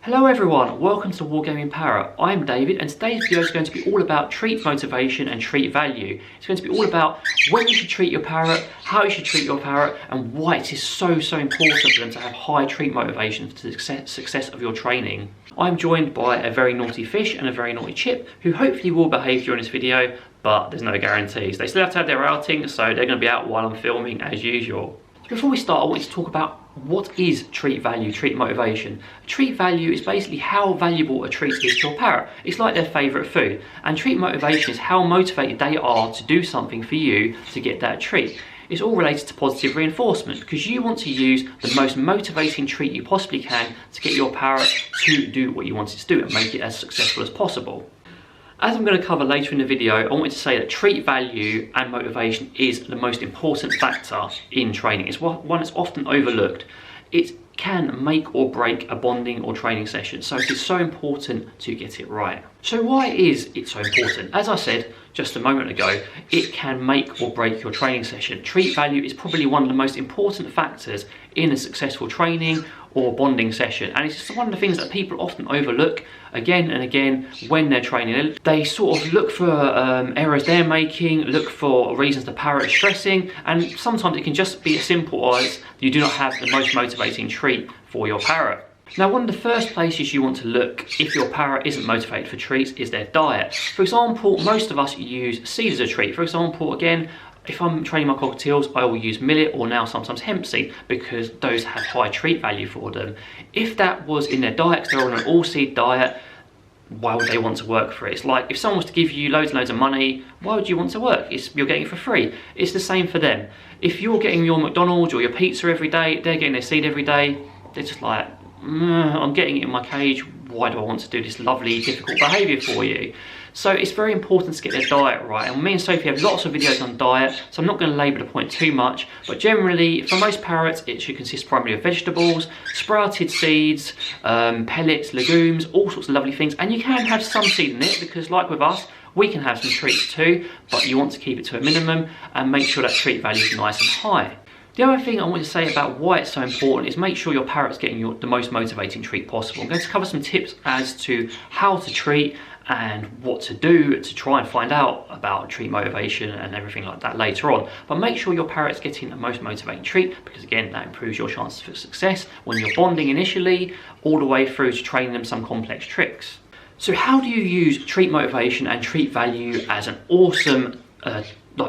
Hello everyone, welcome to Wargaming Parrot. I'm David and today's video is going to be all about treat motivation and treat value. It's going to be all about when you should treat your parrot, how you should treat your parrot, and why it is so important for them to have high treat motivation for the success of your training. I'm joined by a very naughty fish and a very naughty chip who hopefully will behave during this video, but there's no guarantees. They still have to have their outing, so they're going to be out while I'm filming as usual. Before we start, I want you to talk about what is treat value, treat motivation. Treat value is basically how valuable a treat is to your parrot. It's like their favourite food. And treat motivation is how motivated they are to do something for you to get that treat. It's all related to positive reinforcement because you want to use the most motivating treat you possibly can to get your parrot to do what you want it to do and make it as successful as possible. As I'm going to cover later in the video, I want to say that treat value and motivation is the most important factor in training. It's one that's often overlooked. It can make or break a bonding or training session, so it is so important to get it right. So why is it so important? As I said just a moment ago, it can make or break your training session. Treat value is probably one of the most important factors in a successful training or bonding session, and it's just one of the things that people often overlook again and again when they're training. They sort of look for errors they're making, look for reasons the parrot is stressing, and sometimes it can just be as simple as you do not have the most motivating treat for your parrot. Now, one of the first places you want to look if your parrot isn't motivated for treats is their diet. For example, most of us use seed as a treat. For example, again, if I'm training my cockatiels, I will use millet or now sometimes hemp seed because those have high treat value for them. If that was in their diet, because they're on an all seed diet, why would they want to work for it? It's like if someone was to give you loads and loads of money, why would you want to work? You're getting it for free. It's the same for them. If you're getting your McDonald's or your pizza every day, they're getting their seed every day, they're just like, I'm getting it in my cage, why do I want to do this lovely, difficult behaviour for you? So it's very important to get their diet right, and me and Sophie have lots of videos on diet, so I'm not going to labour the point too much, but generally for most parrots it should consist primarily of vegetables, sprouted seeds, pellets, legumes, all sorts of lovely things, and you can have some seed in it because like with us, we can have some treats too, but you want to keep it to a minimum and make sure that treat value is nice and high. The other thing I want to say about why it's so important is make sure your parrot's getting the most motivating treat possible. I'm going to cover some tips as to how to treat and what to do to try and find out about treat motivation and everything like that later on. But make sure your parrot's getting the most motivating treat because again, that improves your chances for success when you're bonding initially, all the way through to training them some complex tricks. So how do you use treat motivation and treat value as an awesome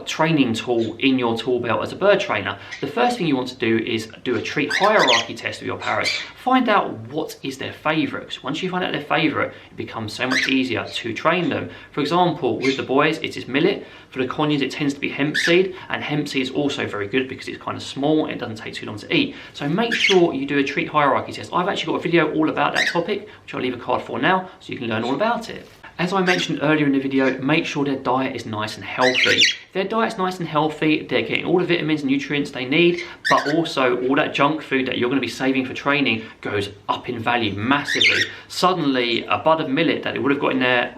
training tool in your tool belt as a bird trainer? The first thing you want to do is do a treat hierarchy test with your parrots. Find out what is their favourite, because once you find out their favourite, it becomes so much easier to train them. For example, with the boys, it is millet. For the conures, it tends to be hemp seed, and hemp seed is also very good because it's kind of small and it doesn't take too long to eat. So make sure you do a treat hierarchy test. I've actually got a video all about that topic, which I'll leave a card for now, so you can learn all about it. As I mentioned earlier in the video, make sure their diet is nice and healthy. If their diet's nice and healthy, they're getting all the vitamins and nutrients they need, but also all that junk food that you're going to be saving for training goes up in value massively. Suddenly, a bud of millet that they would have got in their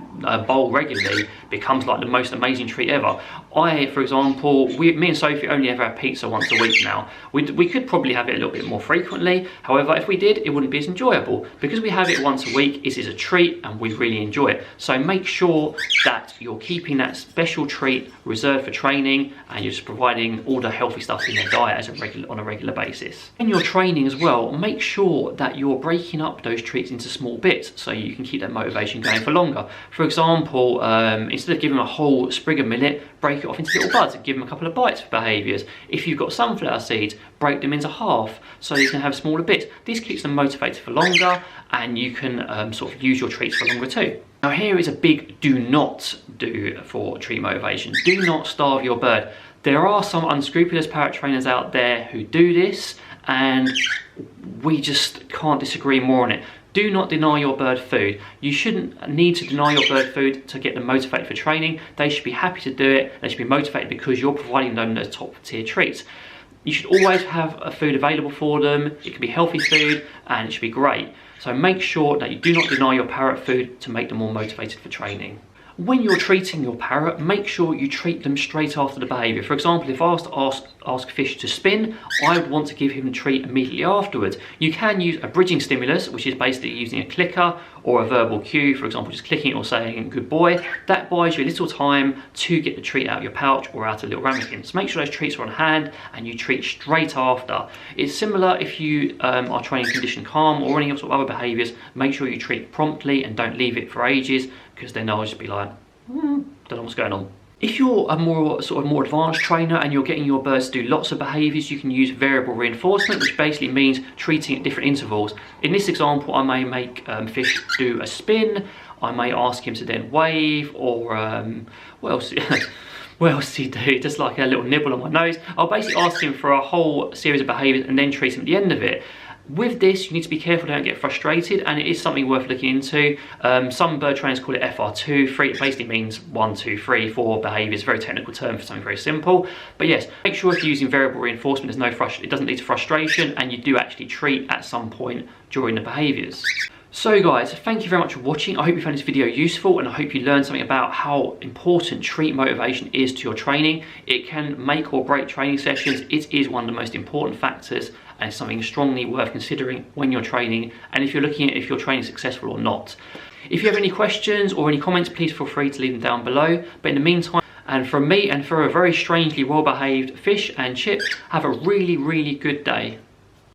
bowl regularly becomes like the most amazing treat ever. For example, me and Sophie only ever have pizza once a week now. We could probably have it a little bit more frequently. However, if we did, it wouldn't be as enjoyable. Because we have it once a week, it is a treat and we really enjoy it. So make sure that you're keeping that special treat reserved for training and you're just providing all the healthy stuff in their diet on a regular basis. When you're training as well, make sure that you're breaking up those treats into small bits so you can keep that motivation going for longer. For example, instead of giving them a whole sprig of millet, break it off into little buds and give them a couple of bites for behaviours. If you've got sunflower seeds, break them into half so you can have smaller bits. This keeps them motivated for longer and you can sort of use your treats for longer too. Now here is a big do not do for treat motivation. Do not starve your bird. There are some unscrupulous parrot trainers out there who do this and we just can't disagree more on it. Do not deny your bird food. You shouldn't need to deny your bird food to get them motivated for training. They should be happy to do it. They should be motivated because you're providing them the top tier treats. You should always have a food available for them. It can be healthy food and it should be great. So make sure that you do not deny your parrot food to make them more motivated for training. When you're treating your parrot, make sure you treat them straight after the behaviour. For example, if I was to ask fish to spin, I would want to give him the treat immediately afterwards. You can use a bridging stimulus, which is basically using a clicker or a verbal cue, for example, just clicking or saying good boy. That buys you a little time to get the treat out of your pouch or out of a little ramekin. So make sure those treats are on hand and you treat straight after. It's similar if you are training conditioned calm or any sort of other behaviours. Make sure you treat promptly and don't leave it for ages, because then they'll just be like, don't know what's going on. If you're a more advanced trainer and you're getting your birds to do lots of behaviours, you can use variable reinforcement, which basically means treating at different intervals. In this example, I may make fish do a spin, I may ask him to then wave, or what else? What else do you do? Just like a little nibble on my nose. I'll basically ask him for a whole series of behaviours and then treat him at the end of it. With this, you need to be careful, don't get frustrated, and it is something worth looking into. Some bird trainers call it FR2, free. It basically means 1, 2, 3, 4 behaviours, very technical term for something very simple. But yes, make sure if you're using variable reinforcement, it doesn't lead to frustration, and you do actually treat at some point during the behaviours. So guys, thank you very much for watching. I hope you found this video useful, and I hope you learned something about how important treat motivation is to your training. It can make or break training sessions. It is one of the most important factors, and it's something strongly worth considering when you're training, and if you're looking at if your training is successful or not. If you have any questions or any comments, please feel free to leave them down below. But in the meantime, and from me and for a very strangely well-behaved fish and Chip, have a really, really good day.